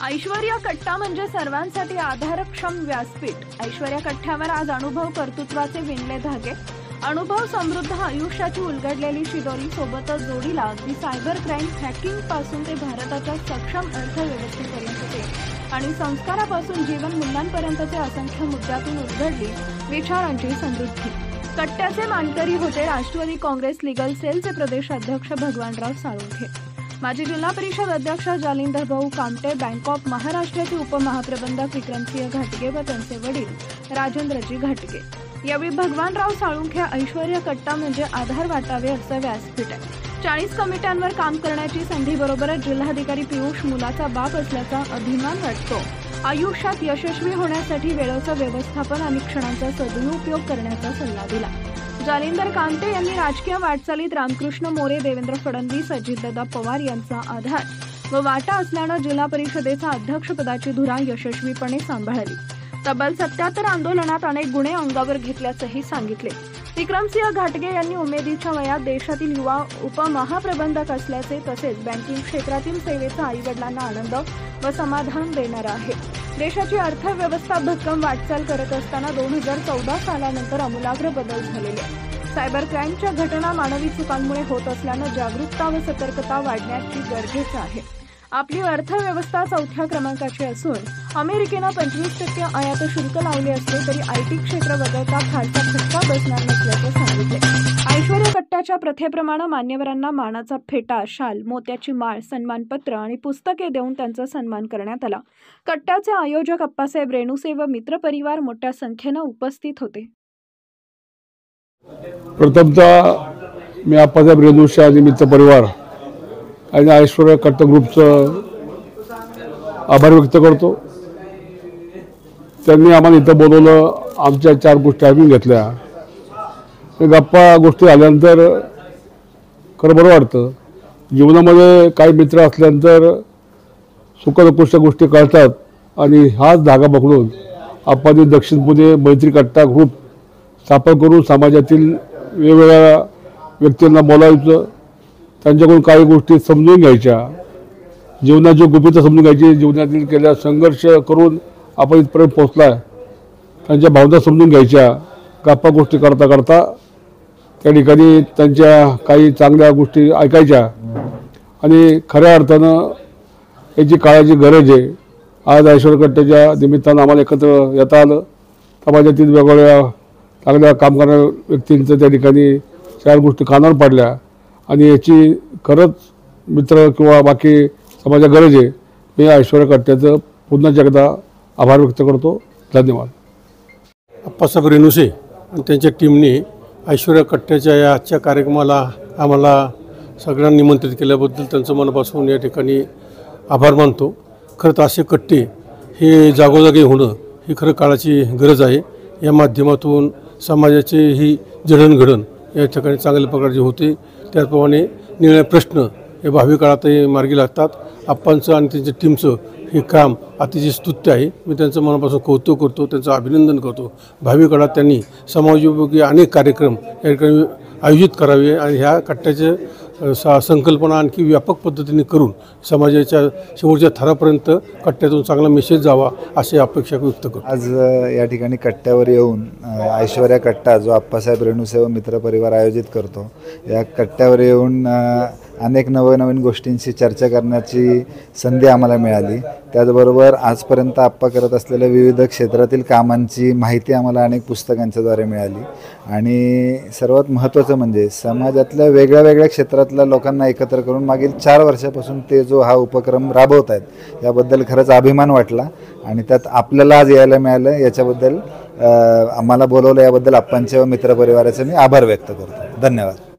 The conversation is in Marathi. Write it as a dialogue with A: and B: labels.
A: ऐश्वर्या कट्टा म्हणजे सर्वांसाठी आधारक्षम व्यासपीठ। ऐश्वर्या कट्ट्यावर आज अनुभव कर्तृत्वाचे विणले धागे, अनुभव समृद्ध आयुष्याची उलगडलेली शिदोरी, सोबतच जोडीला अगदी सायबर क्राईम हॅकिंग पासून ते भारताच्या सक्षम अर्थव्यवस्थेपर्यंतचे आणि संस्कारापासून जीवन मूल्यांपर्यंतचे असंख्य मुद्द्यातून उलगडली विचारांची समृद्धी। कट्ट्याचे मानकरी होते राष्ट्रवादी काँग्रेस लीगल सेलचे प्रदेश अध्यक्ष भगवानराव साळुंखे, माजी जिल्हा परिषद अध्यक्ष जालिंदर भाऊ कामटे, बँक ऑफ महाराष्ट्राचे उपमहाप्रबंधक विक्रमसिंह घाटगे व त्यांचे वडील राजेंद्रजी घाटगे। यावेळी भगवानराव साळुंखे ऐश्वर्या कट्टा म्हणजे आधार वाटावे असं व्यासपीठ आहे। 40 कमिट्यांवर काम करण्याची संधीबरोबरच जिल्हाधिकारी पियुष मुलाचा बाप असल्याचा अभिमान वाटतो। आयुष्यात यशस्वी होण्यासाठी वेळेचं व्यवस्थापन आणि क्षणांचा सदुपयोग करण्याचा सल्ला दिला। जालिंदर कामटे यांनी राजकीय वाटचालीत रामकृष्ण मोरे, देवेंद्र फडणवीस, अजितदादा पवार यांचा आधार व वाटा असल्यानं जिल्हा परिषदेच्या अध्यक्षपदाची धुरा यशस्वीपणे सांभाळली। तब्बल 77 आंदोलनात अनेक गुन्हे अंगावर घेतल्याचंही सांगितले। विक्रमसिंह घाटगे यांनी उमेदीच्या वयात देशातील युवा उपमहाप्रबंधक असल्याचे, तसेच बँकिंग क्षेत्रातील सेवेचा आईवडिलांना आनंद व समाधान देणारा आहे। देशाची अर्थव्यवस्था भक्कम वाटचाल करत असताना 2014 सालानंतर आमूलाग्र बदल झालेले आहेत। सायबर क्राईमच्या घटना मानवी चुकांमुळे होत असल्यानं जागरूकता व सतर्कता वाढण्याची गरजेचं आहे। आपली अर्थव्यवस्था 4थ्या क्रमांकाची असून अमेरिकेनं 25% आयात शुल्क लावले असले तरी आयटी क्षेत्र वगळता फारसा फटका बसणार नसल्याचं सांगितले। ऐश्वर्या कट्ट्याच्या प्रथेप्रमाणे मान्यवरांना मानाचा फेटा, शाल, मोत्याची माळ, सन्मानपत्र आणि पुस्तके देऊन त्यांचा सन्मान करण्यात आला। कट्ट्याचे आयोजक अप्पासाहेब रेणुसे व मित्रपरिवार मोठ्या संख्येने उपस्थित होते।
B: प्रथमतः मी अप्पासाहेब रेणुसे आणि मित्रपरिवार आणि ऐश्वर्या कट्टा ग्रुपचं आभार व्यक्त करतो। त्यांनी आम्हाला इथं बोलवलं, आमच्या 4 गोष्टी ऐकून घेतल्या। गप्पा गोष्टी झाल्यानंतर खरं बरं वाटतं। जीवनामध्ये काही मित्र असल्यानंतर सुखदुःखाच्या गोष्टी कळतात आणि हाच धागा पकडून आपण दक्षिण पुणे मैत्री कट्टा ग्रुप स्थापन करून समाजातील वेगवेगळ्या व्यक्तींना बोलायचं, त्यांच्याकडून काही गोष्टी समजून घ्यायच्या, जीवनाची गुपितं समजून घ्यायची, जीवनातील केलेला संघर्ष करून आपण इथपर्यंत पोहोचला, त्यांच्या भावना समजून घ्यायच्या। गप्पा गोष्टी करता करता त्या ठिकाणी त्यांच्या काही चांगल्या गोष्टी ऐकायच्या आणि खऱ्या अर्थानं याची काळाची गरज आहे। आज ऐश्वर्या कट्ट्याच्या निमित्तानं आम्हाला एकत्र येता आलं। समाजातील वेगवेगळ्या चांगल्या काम करणाऱ्या व्यक्तींचं त्या ठिकाणी 4 गोष्टी कानावर पडल्या आणि याची खरंच मित्र किंवा बाकी समाजा गरज आहे। मी ऐश्वर्या कट्ट्याचं पुन्हा एकदा आभार व्यक्त करतो। धन्यवाद।
C: अप्पासाहेब रेणुसे आणि त्यांच्या टीमने ऐश्वर्या कट्ट्याच्या या आजच्या कार्यक्रमाला आम्हाला सगळ्यांना निमंत्रित केल्याबद्दल त्यांचं मनापासून या ठिकाणी आभार मानतो। खरं तर असे कट्टे हे जागोजागी होणं ही खरं काळाची गरज आहे। या माध्यमातून समाजाचे ही जडणघडण या ठिकाणी चांगल्या प्रकारचे होते। त्याचप्रमाणे निर्णय प्रश्न हे भावी काळातही मार्गी लागतात। आप्पांचं आणि त्यांच्या टीमचं हे काम अतिशय स्तुत्य आहे। मी त्यांचं मनापासून कौतुक करतो, त्यांचं अभिनंदन करतो। भावी काळात त्यांनी समाजोपयोगी अनेक कार्यक्रम या ठिकाणी आयोजित करावे आणि ह्या कट्ट्याचे संकल्पना आणखी व्यापक पद्धतीने करून समाजाच्या शेवटच्या थरापर्यंत कट्ट्यातून चांगला मेसेज जावा अशी अपेक्षा व्यक्त करतो।
D: आज या ठिकाणी कट्ट्यावर येऊन ऐश्वर्या कट्टा जो अप्पासाहेब रेणुसे व मित्रपरिवार आयोजित करतो, या कट्ट्यावर येऊन अनेक नवनवीन गोष्टींची चर्चा करण्याची संधी आम्हाला मिळाली। त्याचबरोबर आजपर्यंत आप्पा करत असलेल्या विविध क्षेत्रातील कामांची माहिती आम्हाला अनेक पुस्तकांच्याद्वारे मिळाली आणि सर्वात महत्त्वाचं म्हणजे समाजातल्या वेगळ्या क्षेत्रातल्या लोकांना एकत्र करून मागील 4 वर्षापासून ते जो हा उपक्रम राबवत आहेत याबद्दल खरंच अभिमान वाटला आणि त्यात आपल्याला आज यायला मिळालं याच्याबद्दल आम्हाला बोलवलं याबद्दल आप्पांच्या व मित्रपरिवाराचे मी आभार व्यक्त करतो। धन्यवाद।